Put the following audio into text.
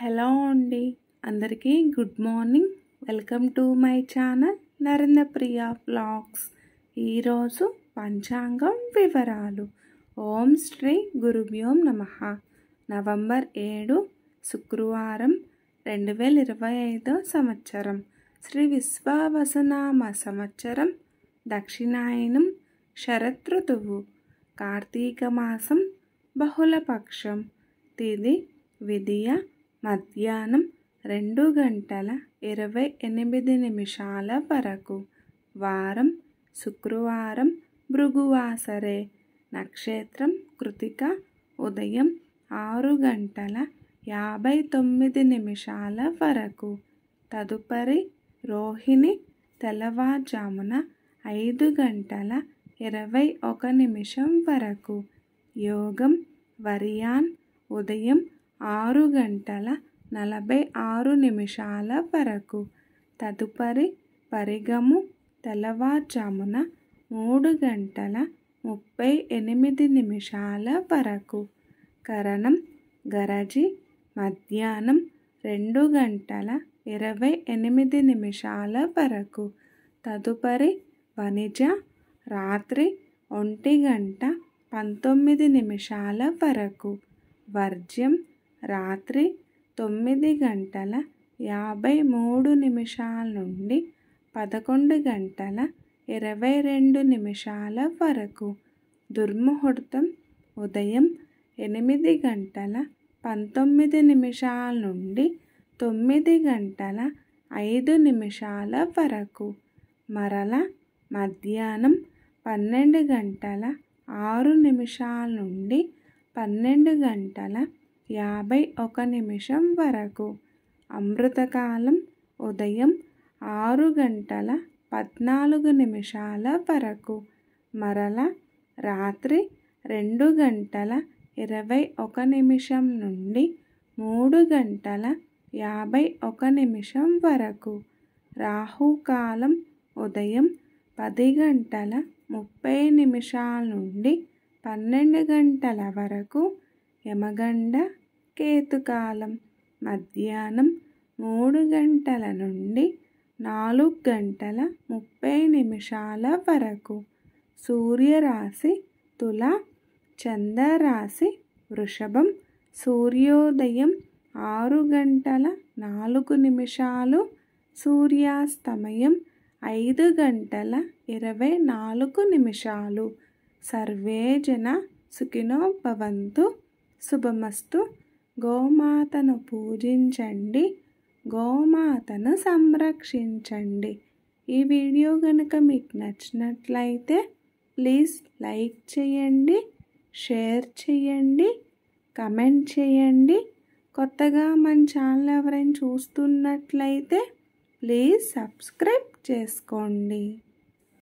Hello అండి, అందరికీ good morning. Welcome to my channel Narendrapriya vlogs. ఈరోజు పంచాంగం వివరాలు. ఓం శ్రీ గురుభ్యో నమః. నవంబర్ 7 శుక్రవారం 2025 సంవత్సరం. శ్రీ విశ్వావసునామ సంవత్సరం, దక్షిణాయనం, శరదృతువు, కార్తీక మాసం, బహుళపక్షం, తిథి విదియ, మధ్యాహ్నం 2:28 వరకు. వారం శుక్రవారం, భృగువాసరే. నక్షత్రం కృతిక. ఉదయం 6:59 వరకు. తదుపరి రోహిణి, తెల్లవారుజామున 5:21 వరకు. యోగం వర్యాన్, ఉదయం 6:46 వరకు. తదుపరి పరిగము, తెల్లవారుజామున 3:38 వరకు. కరణం గరజి, మధ్యాహ్నం 2:28 వరకు. తదుపరి వనిజ, రాత్రి 1:19 వరకు. వర్జ్యం రాత్రి 9:53 నుండి 11:22 వరకు. దుర్ముహూర్తం ఉదయం 8:19 నుండి 9:05 వరకు. మరల మధ్యాహ్నం 12:06 నుండి 12:51 వరకు. అమృతకాలం ఉదయం 6:14 వరకు. మరల రాత్రి 2:21 నుండి 3:51 వరకు. రాహుకాలం ఉదయం 10:30 నుండి 12 వరకు. యమగండ కేతుకాలం మధ్యాహ్నం 3 నుండి 4:30 వరకు. సూర్యరాశి తుల, చంద్రరాశి వృషభం. సూర్యోదయం 6:04, సూర్యాస్తమయం 5:24. సర్వే జన సుఖినో భవంతు. శుభమస్తు. గోమాతను పూజించండి, గోమాతను సంరక్షించండి. ఈ వీడియో కనుక మీకు నచ్చినట్లయితే ప్లీజ్ లైక్ చేయండి, షేర్ చేయండి, కమెంట్ చేయండి. కొత్తగా మన ఛానల్ ఎవరైనా చూస్తున్నట్లయితే ప్లీజ్ సబ్స్క్రైబ్ చేసుకోండి.